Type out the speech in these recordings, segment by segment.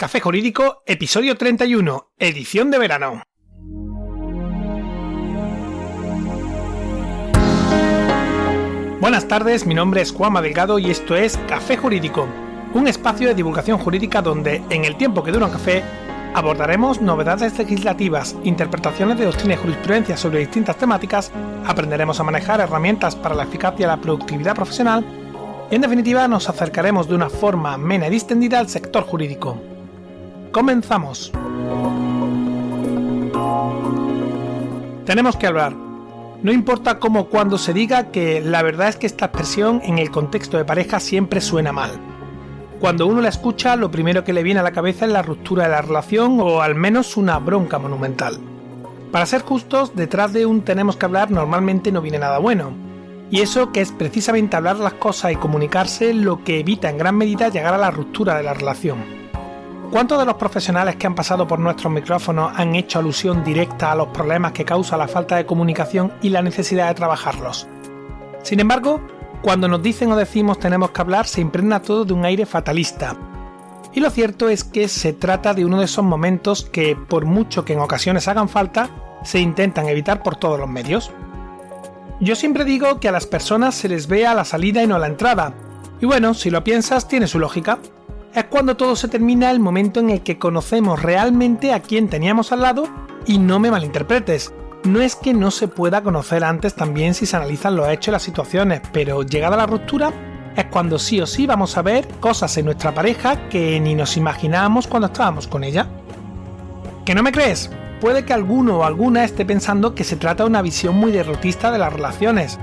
Café Jurídico, episodio 31, edición de verano. Buenas tardes, mi nombre es Juanma Delgado y esto es Café Jurídico, un espacio de divulgación jurídica donde, en el tiempo que dura un café, abordaremos novedades legislativas, interpretaciones de doctrina y jurisprudencia sobre distintas temáticas, aprenderemos a manejar herramientas para la eficacia y la productividad profesional y, en definitiva, nos acercaremos de una forma amena y distendida al sector jurídico. ¡Comenzamos! Tenemos que hablar. No importa cómo o cuándo se diga, que la verdad es que esta expresión en el contexto de pareja siempre suena mal. Cuando uno la escucha, lo primero que le viene a la cabeza es la ruptura de la relación o al menos una bronca monumental. Para ser justos, detrás de un tenemos que hablar normalmente no viene nada bueno. Y eso que es precisamente hablar las cosas y comunicarse lo que evita en gran medida llegar a la ruptura de la relación. ¿Cuántos de los profesionales que han pasado por nuestros micrófonos han hecho alusión directa a los problemas que causa la falta de comunicación y la necesidad de trabajarlos? Sin embargo, cuando nos dicen o decimos tenemos que hablar, se impregna todo de un aire fatalista. Y lo cierto es que se trata de uno de esos momentos que, por mucho que en ocasiones hagan falta, se intentan evitar por todos los medios. Yo siempre digo que a las personas se les ve a la salida y no a la entrada. Y bueno, si lo piensas, tiene su lógica. Es cuando todo se termina el momento en el que conocemos realmente a quién teníamos al lado, y no me malinterpretes, no es que no se pueda conocer antes también si se analizan los hechos y las situaciones, pero llegada la ruptura es cuando sí o sí vamos a ver cosas en nuestra pareja que ni nos imaginábamos cuando estábamos con ella. ¿Que no me crees? Puede que alguno o alguna esté pensando que se trata de una visión muy derrotista de las relaciones,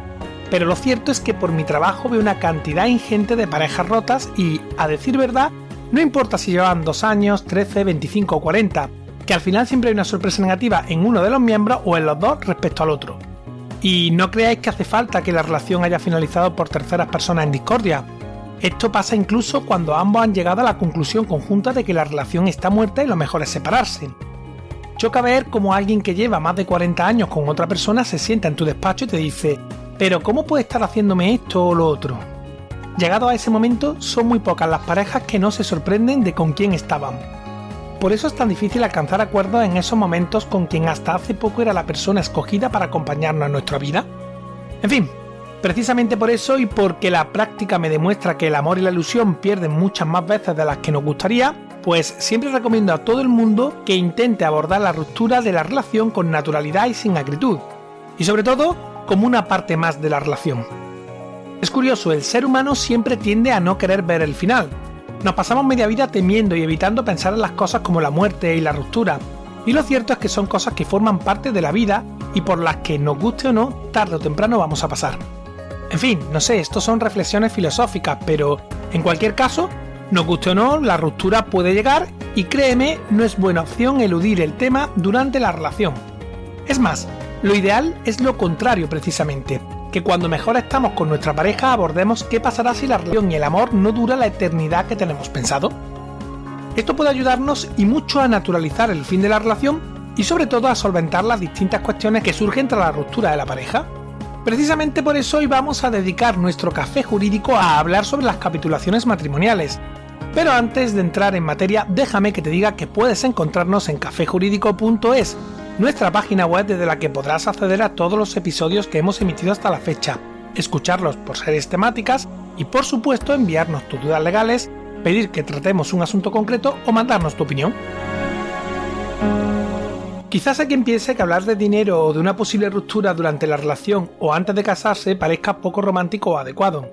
pero lo cierto es que por mi trabajo veo una cantidad ingente de parejas rotas y, a decir verdad, no importa si llevan 2 años, 13, 25 o 40, que al final siempre hay una sorpresa negativa en uno de los miembros o en los dos respecto al otro. Y no creáis que hace falta que la relación haya finalizado por terceras personas en discordia. Esto pasa incluso cuando ambos han llegado a la conclusión conjunta de que la relación está muerta y lo mejor es separarse. Choca ver cómo alguien que lleva más de 40 años con otra persona se sienta en tu despacho y te dice: ¿pero cómo puede estar haciéndome esto o lo otro? Llegado a ese momento, son muy pocas las parejas que no se sorprenden de con quién estaban. Por eso es tan difícil alcanzar acuerdos en esos momentos con quien hasta hace poco era la persona escogida para acompañarnos en nuestra vida. En fin, precisamente por eso y porque la práctica me demuestra que el amor y la ilusión pierden muchas más veces de las que nos gustaría, pues siempre recomiendo a todo el mundo que intente abordar la ruptura de la relación con naturalidad y sin acritud. Y sobre todo, como una parte más de la relación. Es curioso, el ser humano siempre tiende a no querer ver el final. Nos pasamos media vida temiendo y evitando pensar en las cosas como la muerte y la ruptura. Y lo cierto es que son cosas que forman parte de la vida y por las que, nos guste o no, tarde o temprano vamos a pasar. En fin, no sé, esto son reflexiones filosóficas, pero en cualquier caso, nos guste o no, la ruptura puede llegar y créeme, no es buena opción eludir el tema durante la relación. Es más, lo ideal es lo contrario precisamente, que cuando mejor estamos con nuestra pareja abordemos qué pasará si la relación y el amor no dura la eternidad que tenemos pensado. Esto puede ayudarnos y mucho a naturalizar el fin de la relación y sobre todo a solventar las distintas cuestiones que surgen tras la ruptura de la pareja. Precisamente por eso hoy vamos a dedicar nuestro café jurídico a hablar sobre las capitulaciones matrimoniales. Pero antes de entrar en materia, déjame que te diga que puedes encontrarnos en cafejurídico.es, nuestra página web desde la que podrás acceder a todos los episodios que hemos emitido hasta la fecha, escucharlos por series temáticas y por supuesto enviarnos tus dudas legales, pedir que tratemos un asunto concreto o mandarnos tu opinión. Quizás a quien piense que hablar de dinero o de una posible ruptura durante la relación o antes de casarse parezca poco romántico o adecuado.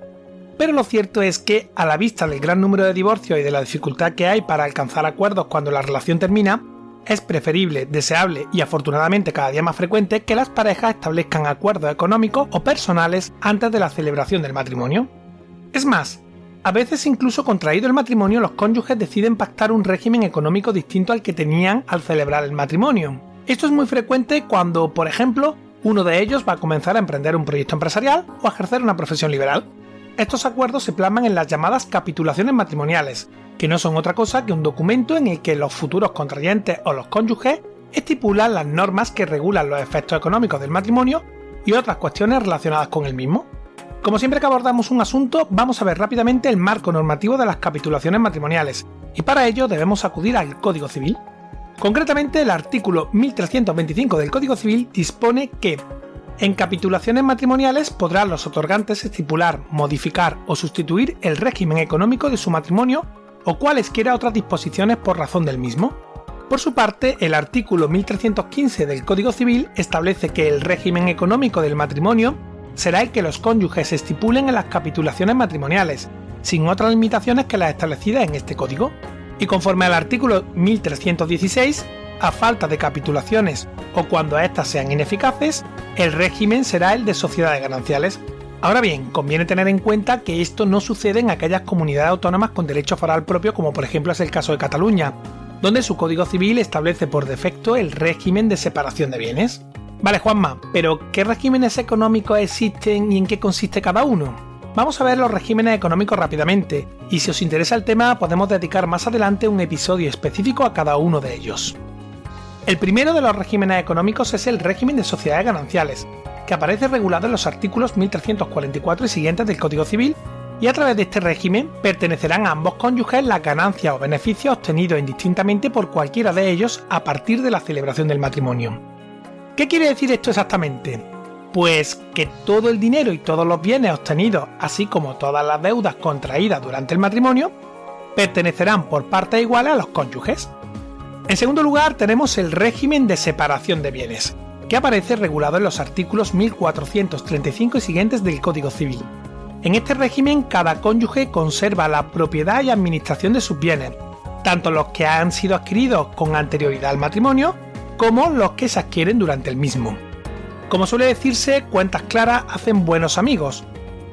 Pero lo cierto es que, a la vista del gran número de divorcios y de la dificultad que hay para alcanzar acuerdos cuando la relación termina, es preferible, deseable y afortunadamente cada día más frecuente que las parejas establezcan acuerdos económicos o personales antes de la celebración del matrimonio. Es más, a veces incluso contraído el matrimonio los cónyuges deciden pactar un régimen económico distinto al que tenían al celebrar el matrimonio. Esto es muy frecuente cuando, por ejemplo, uno de ellos va a comenzar a emprender un proyecto empresarial o a ejercer una profesión liberal. Estos acuerdos se plasman en las llamadas capitulaciones matrimoniales, que no son otra cosa que un documento en el que los futuros contrayentes o los cónyuges estipulan las normas que regulan los efectos económicos del matrimonio y otras cuestiones relacionadas con el mismo. Como siempre que abordamos un asunto, vamos a ver rápidamente el marco normativo de las capitulaciones matrimoniales, y para ello debemos acudir al Código Civil. Concretamente, el artículo 1325 del Código Civil dispone que en capitulaciones matrimoniales podrán los otorgantes estipular, modificar o sustituir el régimen económico de su matrimonio o cualesquiera otras disposiciones por razón del mismo. Por su parte, el artículo 1315 del Código Civil establece que el régimen económico del matrimonio será el que los cónyuges estipulen en las capitulaciones matrimoniales, sin otras limitaciones que las establecidas en este código. Y conforme al artículo 1316, a falta de capitulaciones o cuando éstas sean ineficaces, el régimen será el de sociedades gananciales. Ahora bien, conviene tener en cuenta que esto no sucede en aquellas comunidades autónomas con derecho foral propio, como por ejemplo es el caso de Cataluña, donde su Código Civil establece por defecto el régimen de separación de bienes. Vale, Juanma, pero ¿qué regímenes económicos existen y en qué consiste cada uno? Vamos a ver los regímenes económicos rápidamente, y si os interesa el tema podemos dedicar más adelante un episodio específico a cada uno de ellos. El primero de los regímenes económicos es el régimen de sociedades gananciales, que aparece regulado en los artículos 1344 y siguientes del Código Civil, y a través de este régimen pertenecerán a ambos cónyuges las ganancias o beneficios obtenidos indistintamente por cualquiera de ellos a partir de la celebración del matrimonio. ¿Qué quiere decir esto exactamente? Pues que todo el dinero y todos los bienes obtenidos, así como todas las deudas contraídas durante el matrimonio, pertenecerán por partes iguales a los cónyuges. En segundo lugar, tenemos el régimen de separación de bienes, que aparece regulado en los artículos 1435 y siguientes del Código Civil. En este régimen, cada cónyuge conserva la propiedad y administración de sus bienes, tanto los que han sido adquiridos con anterioridad al matrimonio, como los que se adquieren durante el mismo. Como suele decirse, cuentas claras hacen buenos amigos.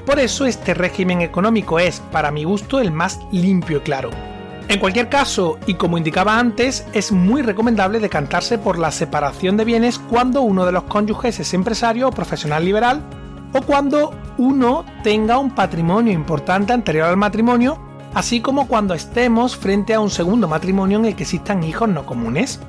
Por eso este régimen económico es, para mi gusto, el más limpio y claro. En cualquier caso, y como indicaba antes, es muy recomendable decantarse por la separación de bienes cuando uno de los cónyuges es empresario o profesional liberal, o cuando uno tenga un patrimonio importante anterior al matrimonio, así como cuando estemos frente a un segundo matrimonio en el que existan hijos no comunes.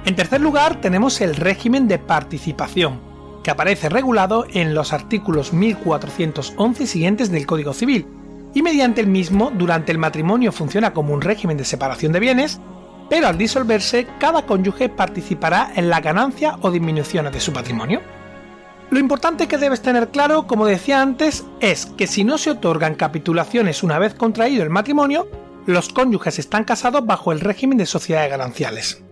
En tercer lugar, tenemos el régimen de participación, que aparece regulado en los artículos 1411 y siguientes del Código Civil, y mediante el mismo, durante el matrimonio funciona como un régimen de separación de bienes, pero al disolverse, cada cónyuge participará en la ganancia o disminuciones de su patrimonio. Lo importante que debes tener claro, como decía antes, es que si no se otorgan capitulaciones una vez contraído el matrimonio, los cónyuges están casados bajo el régimen de sociedades gananciales.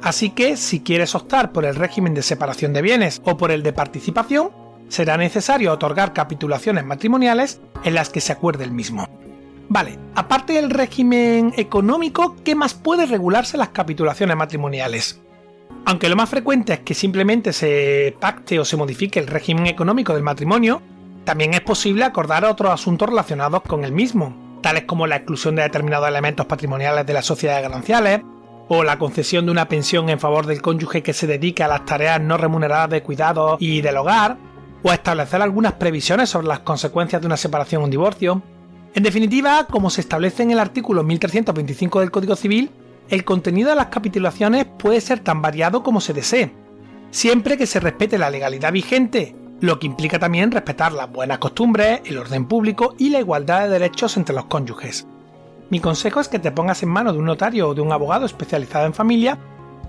Así que, si quieres optar por el régimen de separación de bienes o por el de participación, será necesario otorgar capitulaciones matrimoniales en las que se acuerde el mismo. Vale, aparte del régimen económico, ¿qué más puede regularse las capitulaciones matrimoniales? Aunque lo más frecuente es que simplemente se pacte o se modifique el régimen económico del matrimonio, también es posible acordar otros asuntos relacionados con el mismo, tales como la exclusión de determinados elementos patrimoniales de las sociedades gananciales, o la concesión de una pensión en favor del cónyuge que se dedica a las tareas no remuneradas de cuidado y del hogar, o establecer algunas previsiones sobre las consecuencias de una separación o un divorcio. En definitiva, como se establece en el artículo 1325 del Código Civil, el contenido de las capitulaciones puede ser tan variado como se desee, siempre que se respete la legalidad vigente, lo que implica también respetar las buenas costumbres, el orden público y la igualdad de derechos entre los cónyuges. Mi consejo es que te pongas en manos de un notario o de un abogado especializado en familia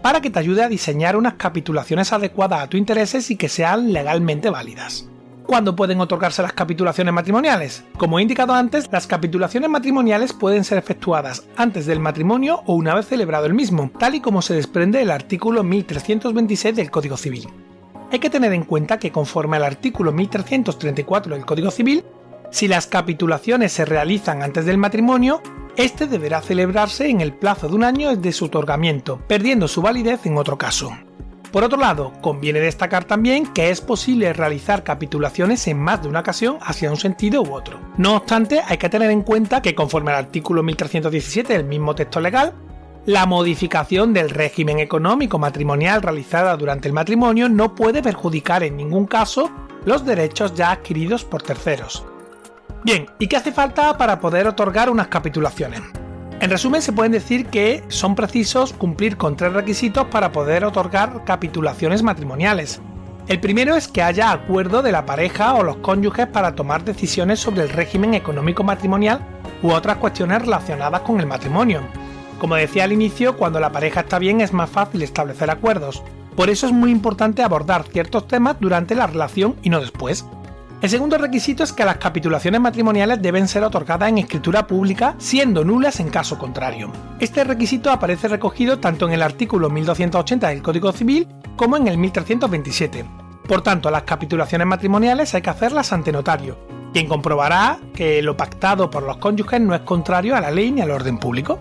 para que te ayude a diseñar unas capitulaciones adecuadas a tus intereses y que sean legalmente válidas. ¿Cuándo pueden otorgarse las capitulaciones matrimoniales? Como he indicado antes, las capitulaciones matrimoniales pueden ser efectuadas antes del matrimonio o una vez celebrado el mismo, tal y como se desprende del artículo 1326 del Código Civil. Hay que tener en cuenta que conforme al artículo 1334 del Código Civil, si las capitulaciones se realizan antes del matrimonio, este deberá celebrarse en el plazo de un año desde su otorgamiento, perdiendo su validez en otro caso. Por otro lado, conviene destacar también que es posible realizar capitulaciones en más de una ocasión hacia un sentido u otro. No obstante, hay que tener en cuenta que conforme al artículo 1317 del mismo texto legal, la modificación del régimen económico matrimonial realizada durante el matrimonio no puede perjudicar en ningún caso los derechos ya adquiridos por terceros. Bien, ¿y qué hace falta para poder otorgar unas capitulaciones? En resumen, se pueden decir que son precisos cumplir con 3 requisitos para poder otorgar capitulaciones matrimoniales. El primero es que haya acuerdo de la pareja o los cónyuges para tomar decisiones sobre el régimen económico matrimonial u otras cuestiones relacionadas con el matrimonio. Como decía al inicio, cuando la pareja está bien es más fácil establecer acuerdos. Por eso es muy importante abordar ciertos temas durante la relación y no después. El segundo requisito es que las capitulaciones matrimoniales deben ser otorgadas en escritura pública, siendo nulas en caso contrario. Este requisito aparece recogido tanto en el artículo 1280 del Código Civil como en el 1327. Por tanto, las capitulaciones matrimoniales hay que hacerlas ante notario, quien comprobará que lo pactado por los cónyuges no es contrario a la ley ni al orden público.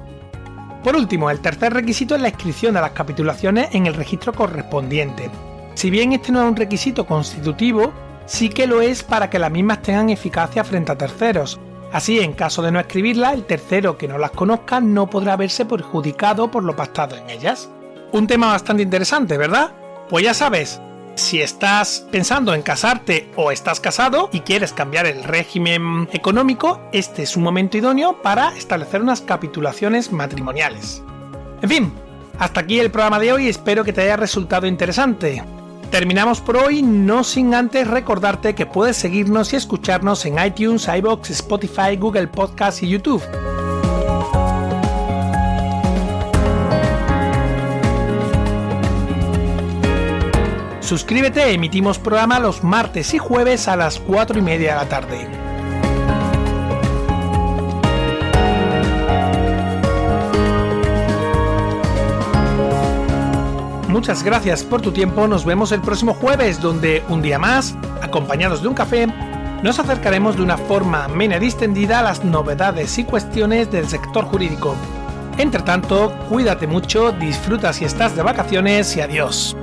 Por último, el tercer requisito es la inscripción de las capitulaciones en el registro correspondiente. Si bien este no es un requisito constitutivo, sí que lo es para que las mismas tengan eficacia frente a terceros. Así, en caso de no escribirlas, el tercero que no las conozca no podrá verse perjudicado por lo pactado en ellas. Un tema bastante interesante, ¿verdad? Pues ya sabes, si estás pensando en casarte o estás casado y quieres cambiar el régimen económico, este es un momento idóneo para establecer unas capitulaciones matrimoniales. En fin, hasta aquí el programa de hoy, espero que te haya resultado interesante. Terminamos por hoy, no sin antes recordarte que puedes seguirnos y escucharnos en iTunes, iVoox, Spotify, Google Podcasts y YouTube. Suscríbete, emitimos programa los martes y jueves a las 4:30 de la tarde. Muchas gracias por tu tiempo, nos vemos el próximo jueves, donde un día más, acompañados de un café, nos acercaremos de una forma amena y distendida a las novedades y cuestiones del sector jurídico. Entre tanto, cuídate mucho, disfruta si estás de vacaciones y adiós.